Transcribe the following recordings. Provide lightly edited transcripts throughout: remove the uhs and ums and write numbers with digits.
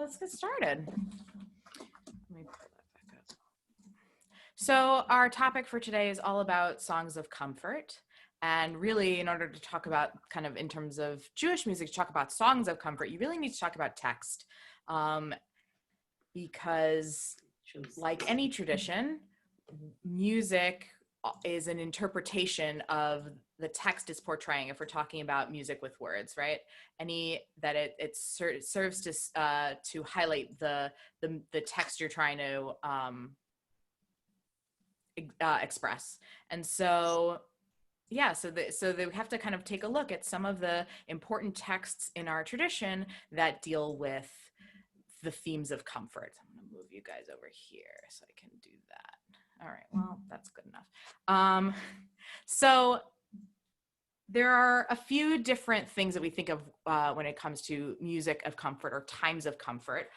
let's get started. Let me pull that back up. So our topic for today is all about songs of comfort. And really, in order to talk about kind of in terms of Jewish music, to talk about songs of comfort, you really need to talk about text. Because like any tradition, music is an interpretation of the text it's portraying. If we're talking about music with words, right? It serves to highlight the text you're trying to express. And so, yeah, so they have to kind of take a look at some of the important texts in our tradition that deal with the themes of comfort. I'm gonna move you guys over here so I can do that. All right, well, that's good enough. So there are a few different things that we think of when it comes to music of comfort or times of comfort.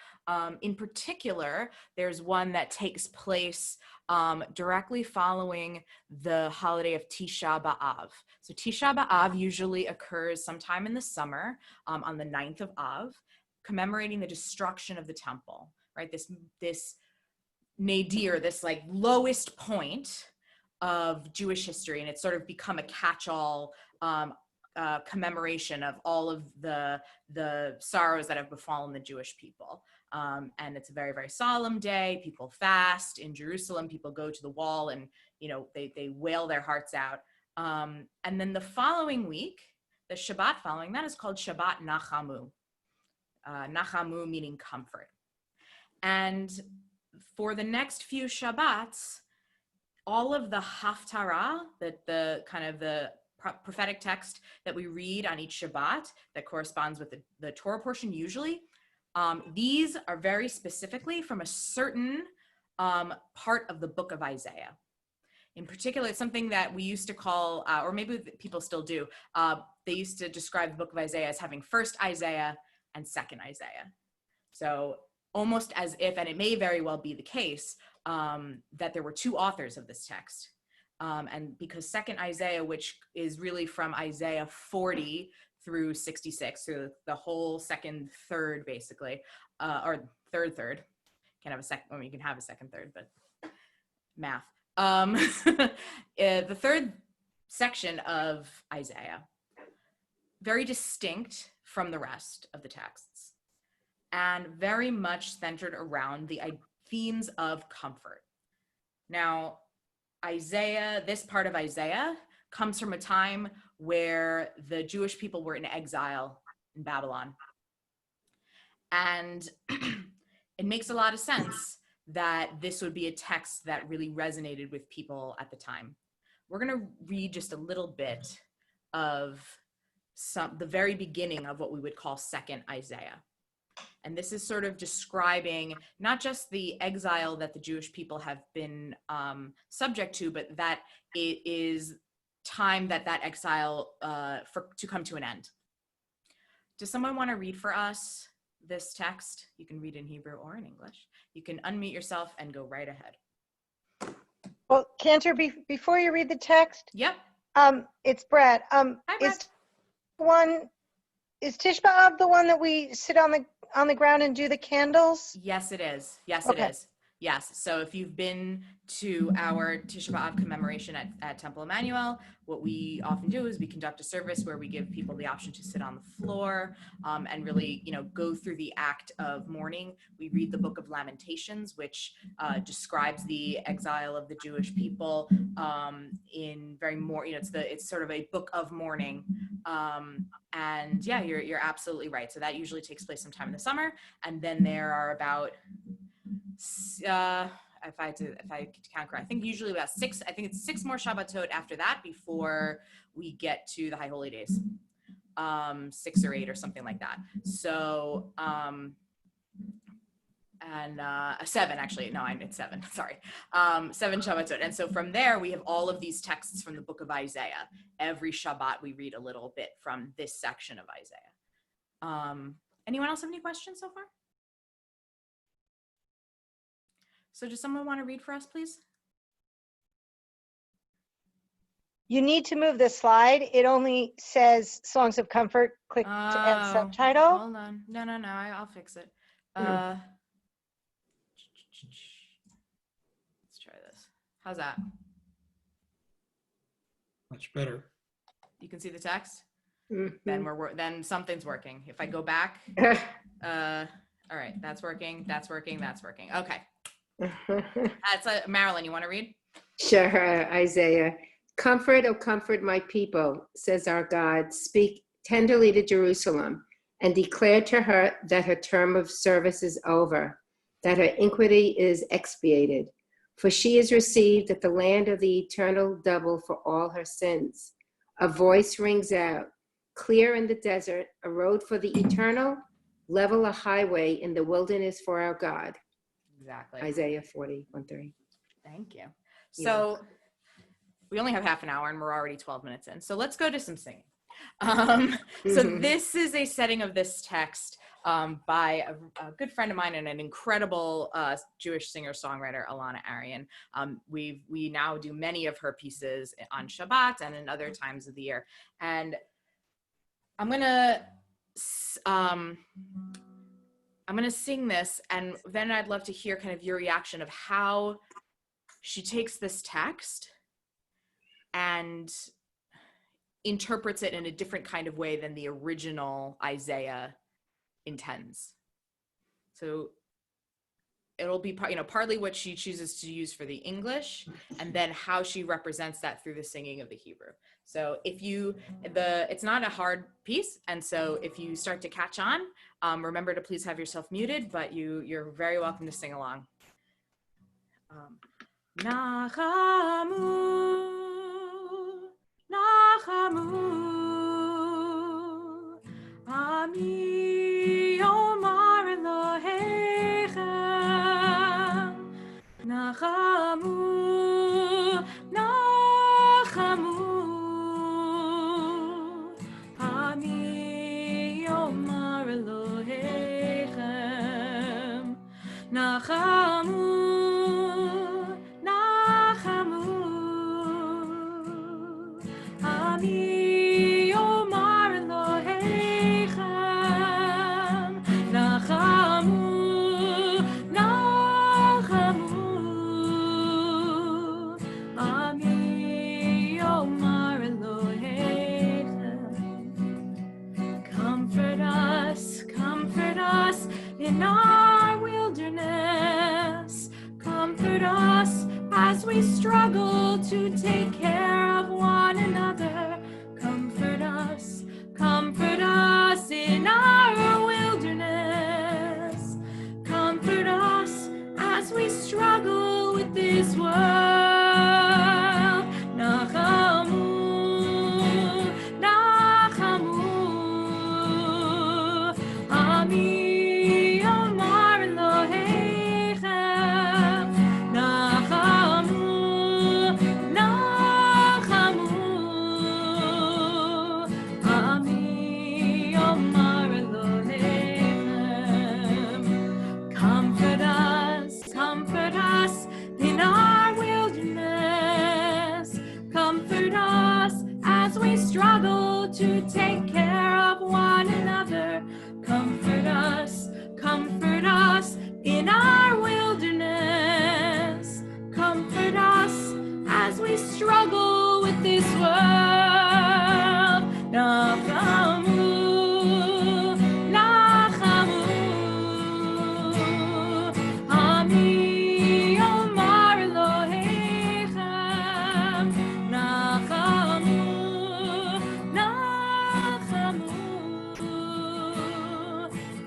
In particular, there's one that takes place directly following the holiday of Tisha B'Av. So Tisha B'Av usually occurs sometime in the summer on the 9th of Av, commemorating the destruction of the temple, right? This nadir, this like lowest point of Jewish history, and it's sort of become a catch-all commemoration of all of the sorrows that have befallen the Jewish people. And it's a very, very solemn day. People fast in Jerusalem. People go to the wall and, they wail their hearts out. And then the following week, the Shabbat following that is called Shabbat Nachamu. Nachamu meaning comfort. And for the next few Shabbats, all of the Haftarah, the kind of the prophetic text that we read on each Shabbat that corresponds with the Torah portion usually, these are very specifically from a certain part of the book of Isaiah. In particular, it's something that we used to call, or maybe people still do, they used to describe the book of Isaiah as having first Isaiah and second Isaiah. So almost as if, and it may very well be the case, that there were two authors of this text. And because second Isaiah, which is really from Isaiah 40 through 66, so the whole second third, basically, or third, can't have a second, well, you can have a second third, but math. The third section of Isaiah, very distinct from the rest of the texts, and very much centered around the themes of comfort. Now, Isaiah, this part of Isaiah comes from a time where the Jewish people were in exile in Babylon. And it makes a lot of sense that this would be a text that really resonated with people at the time. We're going to read just a little bit of the very beginning of what we would call second Isaiah. And this is sort of describing not just the exile that the Jewish people have been subject to, but that it is time that exile to come to an end. Does someone want to read for us this text? You can read in Hebrew or in English. You can unmute yourself and go right ahead. Well, Cantor, before you read the text, yep. It's Brad. Hi, Brad. Is Tisha B'Av the one that we sit on the ground and do the candles? Yes, it is. Yes, Okay. It is. Yes. So if you've been to our Tisha B'Av commemoration at Temple Emanu-El, what we often do is we conduct a service where we give people the option to sit on the floor and really, go through the act of mourning. We read the Book of Lamentations, which describes the exile of the Jewish people in very more, it's sort of a book of mourning. And yeah, you're absolutely right. So that usually takes place sometime in the summer, and then there are about if I count correct, I think usually about six more Shabbatot after that before we get to the High Holy Days, 6 or 8 or something like that. So, and 7 actually, no, it's 7, sorry, 7 Shabbatot. And so from there, we have all of these texts from the book of Isaiah. Every Shabbat, we read a little bit from this section of Isaiah. Anyone else have any questions so far? So does someone want to read for us, please? You need to move the slide. It only says Songs of Comfort. Click to add subtitle. Hold on. No, I'll fix it. Let's try this. How's that? Much better. You can see the text? Mhm. Then something's working. If I go back, all right, that's working, that's working, that's working. Okay. That's Marilyn, you want to read? Sure, Isaiah. Comfort, O comfort my people, says our God. Speak tenderly to Jerusalem and declare to her that her term of service is over, that her iniquity is expiated. For she is received at the land of the eternal double for all her sins. A voice rings out, clear in the desert, a road for the eternal, level a highway in the wilderness for our God. Exactly. Isaiah 40:1-3. Thank you. You're So we only have half an hour and we're already 12 minutes in. So let's go to some singing. So Mhm. this is a setting of this text by a good friend of mine and an incredible Jewish singer-songwriter, Elana Arian. We now do many of her pieces on Shabbat and in other times of the year. And I'm gonna sing this, and then I'd love to hear kind of your reaction of how she takes this text and interprets it in a different kind of way than the original Isaiah intends. So it'll be, partly what she chooses to use for the English, and then how she represents that through the singing of the Hebrew. So it's not a hard piece, and so if you start to catch on, remember to please have yourself muted, but you're very welcome to sing along. Nachamu, Nachamu, Ami Omar Elohechem, Nachamu, Nachamu, Ami Omar Elohechem, Nachamu. Ami Omar Elohechem, Nachamu, Nachamu, Ami Omar Elohechem. Comfort us in our wilderness. Comfort us as we struggle to take care of one another. Comfort us in our wilderness. Comfort us as we struggle with this world. Nachamu, Nachamu, Ami Omar Elohechem, Nachamu, Nachamu, Ami Omar Elohechem. Comfort us in our wilderness. Comfort us as we struggle to take care of one another. Comfort us in our wilderness. Comfort us as we struggle with this world. Nachamu, Nachamu, Ami Omar Elohechem, Nachamu, Nachamu,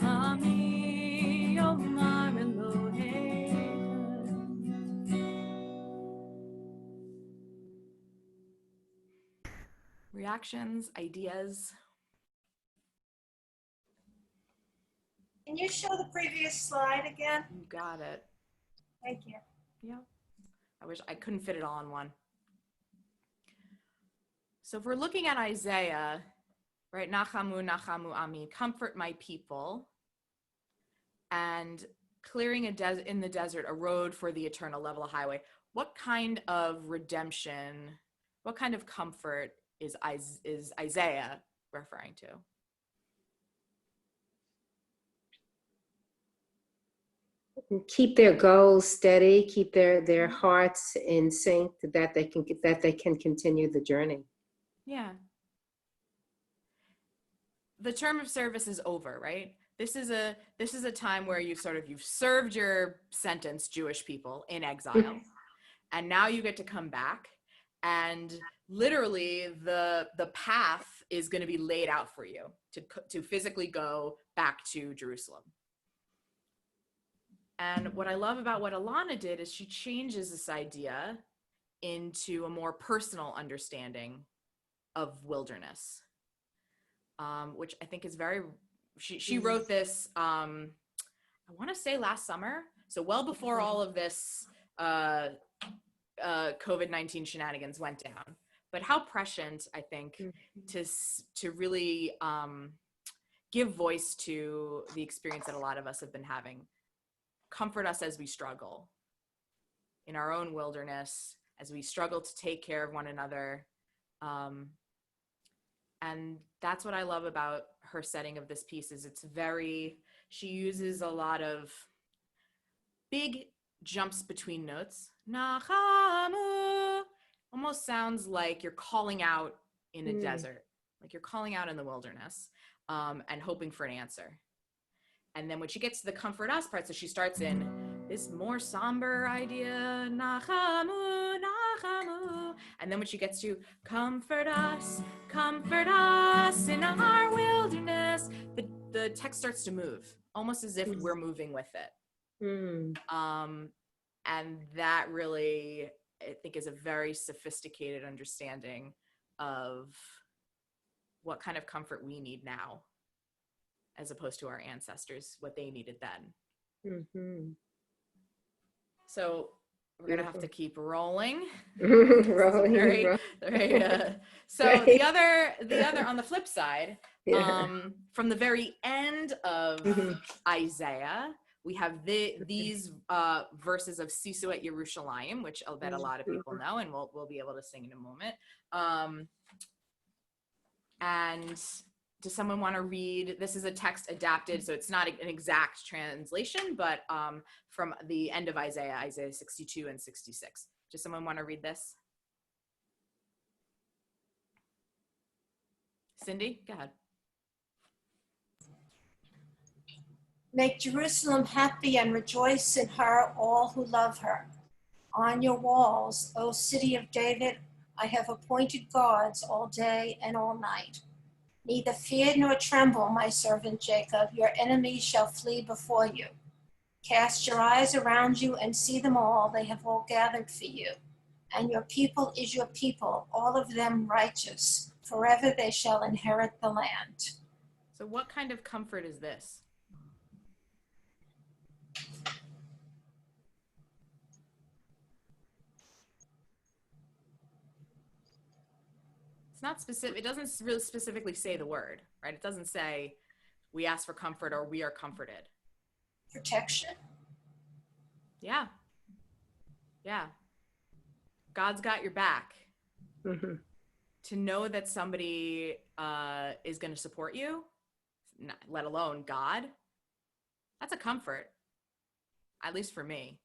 Ami Omar Elohechem. Reactions, ideas? Can you show the previous slide again? You got it. Thank you. Yeah. I wish I couldn't fit it all in one. So if we're looking at Isaiah, right? Nachamu, Nachamu, Ami, comfort my people, and clearing in the desert a road for the eternal, level a highway. What kind of redemption, what kind of comfort is Isaiah referring to? keep their goals steady, keep their hearts in sync, that they can continue the journey. Yeah. The term of service is over, right? This is a time where you've served your sentence, Jewish people in exile, and now you get to come back, and literally the path is going to be laid out for you to physically go back to Jerusalem. And what I love about what Elana did is she changes this idea into a more personal understanding of wilderness, which I think is very, she wrote this, I want to say last summer. So well before all of this COVID-19 shenanigans went down. But how prescient, I think, to really give voice to the experience that a lot of us have been having. Comfort us as we struggle in our own wilderness, as we struggle to take care of one another. And that's what I love about her setting of this piece is she uses a lot of big jumps between notes. Nachamu almost sounds like you're calling out in a desert, like you're calling out in the wilderness, and hoping for an answer. And then when she gets to the comfort us part, so she starts in this more somber idea, Nachamu, Nachamu. And then when she gets to comfort us in our wilderness, the text starts to move, almost as if we're moving with it. And that really, I think, is a very sophisticated understanding of what kind of comfort we need now, as opposed to our ancestors, what they needed then. So we're going to have to keep rolling. rolling. So right. the other on the flip side, from the very end of Isaiah, we have these verses of Sisu at Yerushalayim, which I'll bet a lot of people know, and we'll be able to sing in a moment. And does someone want to read? This is a text adapted, so it's not an exact translation, but from the end of Isaiah 62 and 66. Does someone want to read this? Cindy, go ahead. Make Jerusalem happy and rejoice in her, all who love her. On your walls, O city of David, I have appointed guards all day and all night. Neither fear nor tremble, my servant Jacob, your enemies shall flee before you. Cast your eyes around you and see them all, they have all gathered for you. And your people is your people, all of them righteous. Forever they shall inherit the land. So what kind of comfort is this? It's not specific. It doesn't really specifically say the word, right? It doesn't say we ask for comfort or we are comforted. Protection. Yeah. God's got your back. To know that somebody is going to support you, let alone God, that's a comfort, at least for me.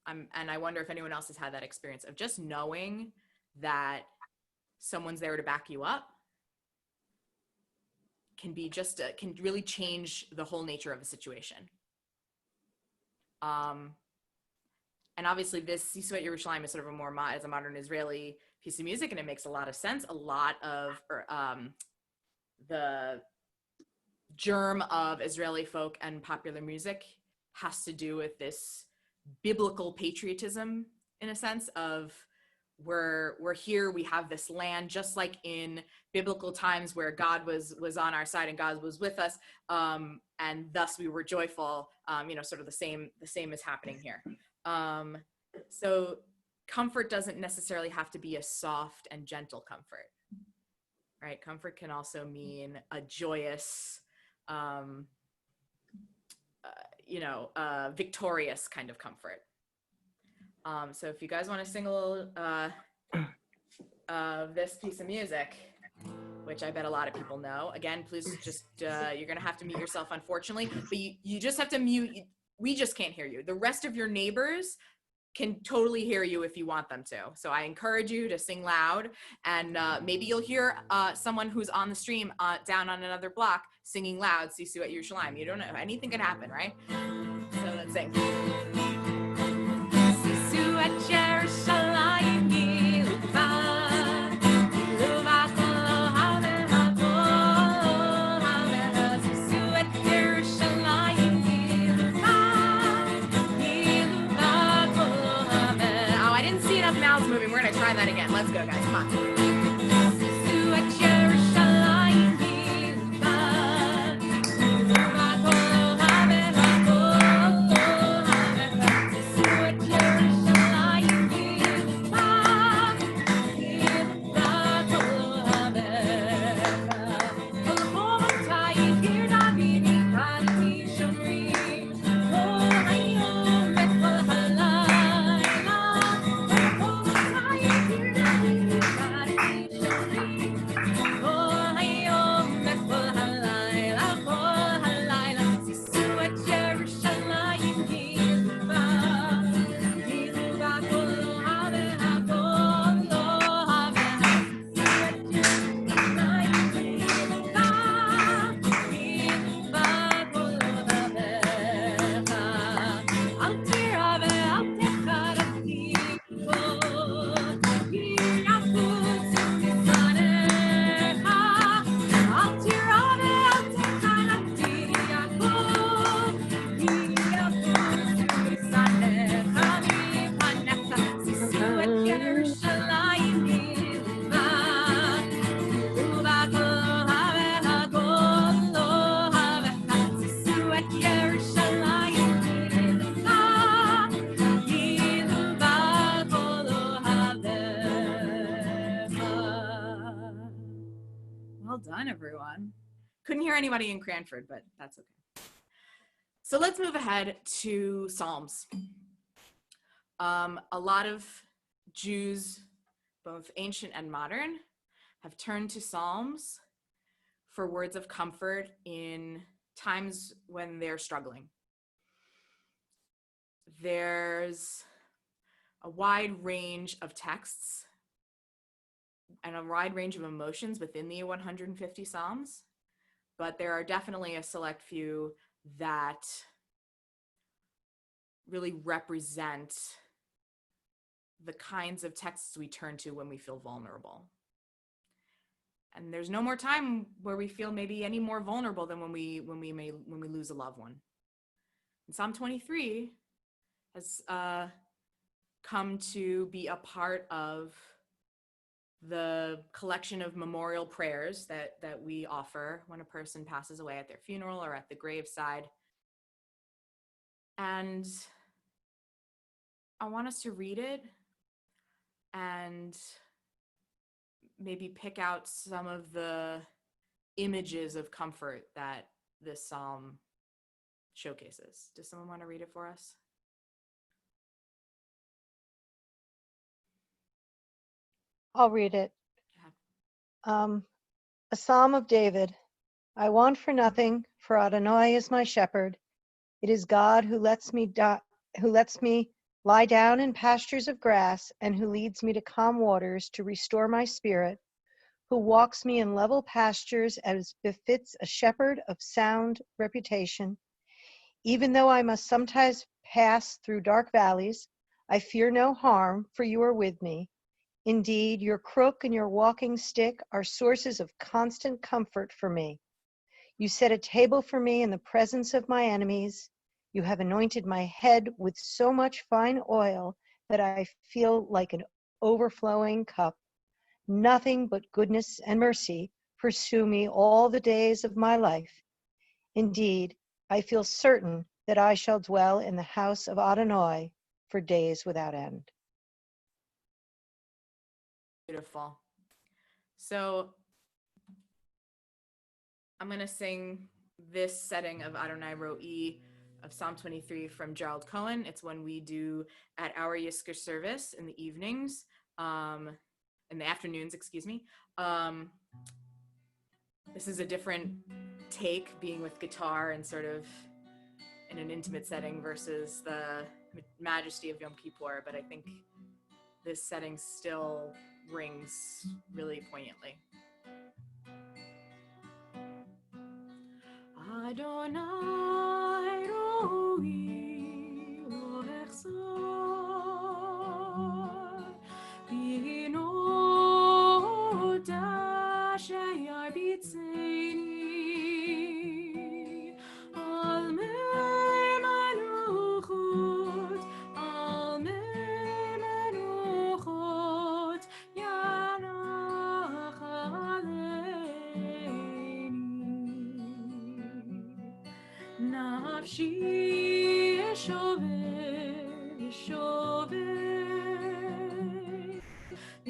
And I wonder if anyone else has had that experience of just knowing that someone's there to back you up can really change the whole nature of a situation. And obviously this Sisu at Yerushalayim is sort of as a modern Israeli piece of music, and it makes a lot of sense. A lot of the germ of Israeli folk and popular music has to do with this biblical patriotism, in a sense of we're here, we have this land, just like in biblical times where God was on our side and God was with us, and thus we were joyful. Sort of the same is happening here. So comfort doesn't necessarily have to be a soft and gentle comfort, right? Comfort can also mean a joyous, victorious kind of comfort. So if you guys want to sing a little of this piece of music, which I bet a lot of people know, again, please just, you're going to have to mute yourself, unfortunately, but you just have to mute we just can't hear you. The rest of your neighbors can totally hear you if you want them to. So I encourage you to sing loud, and maybe you'll hear someone who's on the stream down on another block singing loud, Sisu at Yerushalayim. You don't know, anything can happen, right? So let's sing. Sisu at Yerushalayim, mouths moving. We're gonna try that again. Let's go, guys. Come on. Well done, everyone. Couldn't hear anybody in Cranford, but that's okay. So let's move ahead to Psalms. A lot of Jews, both ancient and modern, have turned to Psalms for words of comfort in times when they're struggling. There's a wide range of texts and a wide range of emotions within the 150 Psalms, but there are definitely a select few that really represent the kinds of texts we turn to when we feel vulnerable. And there's no more time where we feel maybe any more vulnerable than when we lose a loved one. And Psalm 23 has come to be a part of the collection of memorial prayers that we offer when a person passes away at their funeral or at the graveside. And I want us to read it and maybe pick out some of the images of comfort that this psalm showcases. Does someone want to read it for us? I'll read it. A Psalm of David. I want for nothing, for Adonai is my shepherd. It is God who lets me lie down in pastures of grass, and who leads me to calm waters to restore my spirit, who walks me in level pastures as befits a shepherd of sound reputation. Even though I must sometimes pass through dark valleys, I fear no harm, for you are with me. Indeed, your crook and your walking stick are sources of constant comfort for me. You set a table for me in the presence of my enemies. You have anointed my head with so much fine oil that I feel like an overflowing cup. Nothing but goodness and mercy pursue me all the days of my life. Indeed, I feel certain that I shall dwell in the house of Adonai for days without end. Beautiful. So I'm going to sing this setting of Adonai Ro'i of Psalm 23 from Gerald Cohen. It's one we do at our Yisker service in the evenings, in the afternoons, excuse me. This is a different take, being with guitar and sort of in an intimate setting versus the majesty of Yom Kippur, but I think this setting still rings really poignantly. Adonai roi lo echzor bino dashayar bitzeni al menuchot yanach nafshi shover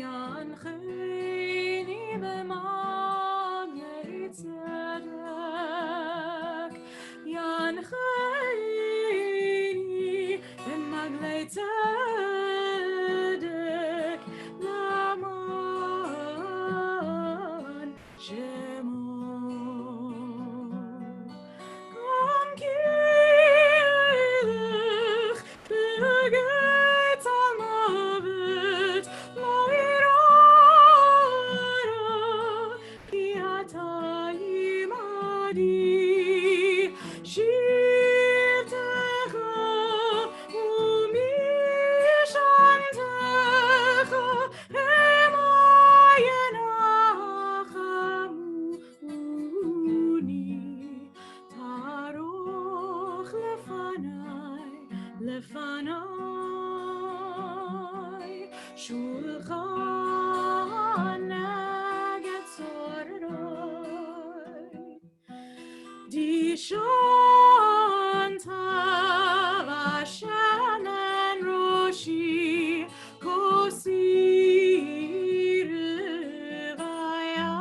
yancheni b'maglei tzedek yancheni b'maglei tzedek laman shemo לפניי שולחן נגד צוררוי דישון תבה שמן ראשי כוסי רוויה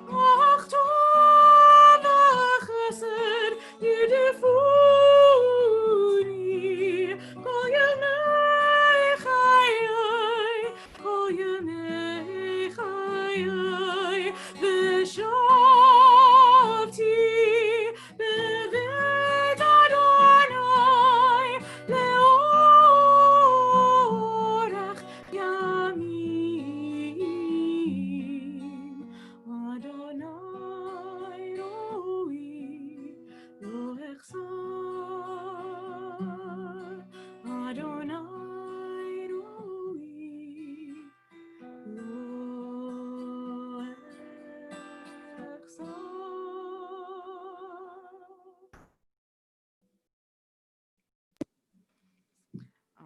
אך טוב החסד ירדפו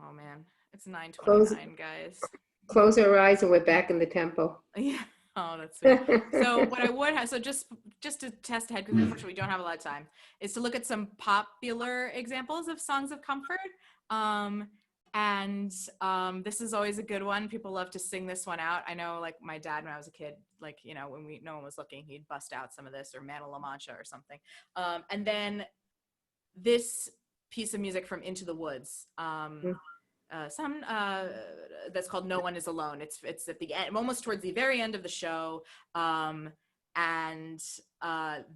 Oh man, it's 9:29, guys. Close our eyes and we're back in the temple. Yeah. Oh, that's sweet. So what I would have, so just to test ahead, because unfortunately we don't have a lot of time, is to look at some popular examples of songs of comfort. This is always a good one. People love to sing this one out. I know, like my dad, when I was a kid, like, you know, when no one was looking, he'd bust out some of this, or Mana La Mancha or something. And then this piece of music from Into the Woods. That's called No One Is Alone. It's at the end, almost towards the very end of the show.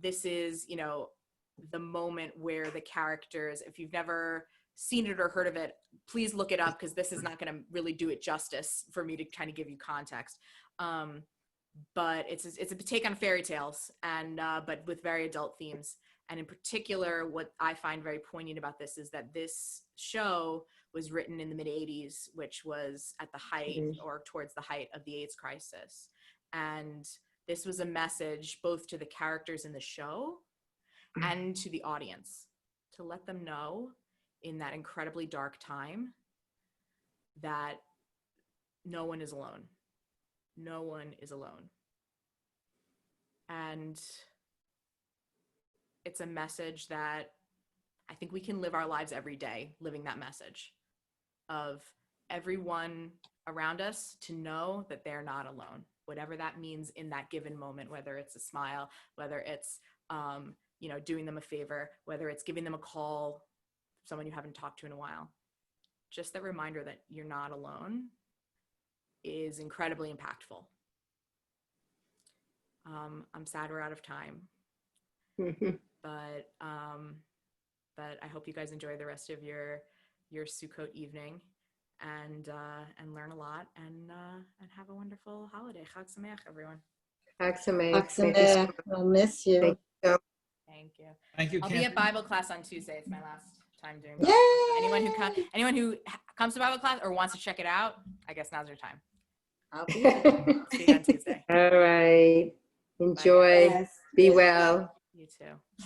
This is, you know, the moment where the characters, if you've never seen it or heard of it, please look it up, because this is not going to really do it justice for me to kind of give you context. But it's a take on fairy tales, and but with very adult themes. And in particular, what I find very poignant about this is that this show was written in the mid-'80s, which was at the height or towards the height of the AIDS crisis. And this was a message both to the characters in the show and to the audience, to let them know in that incredibly dark time that no one is alone. No one is alone. And it's a message that I think we can live our lives every day living that message of everyone around us to know that they're not alone, whatever that means in that given moment, whether it's a smile, whether it's, doing them a favor, whether it's giving them a call, someone you haven't talked to in a while. Just that reminder that you're not alone is incredibly impactful. I'm sad we're out of time. but I hope you guys enjoy the rest of your Sukkot evening and learn a lot and have a wonderful holiday. Chag Sameach, everyone. Chag Sameach. Aksameh, I'll miss you. Thank you. Thank you. Thank you, I'll be at Cantor. Bible class on Tuesday. It's my last time doing Yay! Bible class. Anyone who comes to Bible class or wants to check it out, I guess now's your time. I'll be there. See you on Tuesday. All right. Enjoy. Yes. Be well. You too.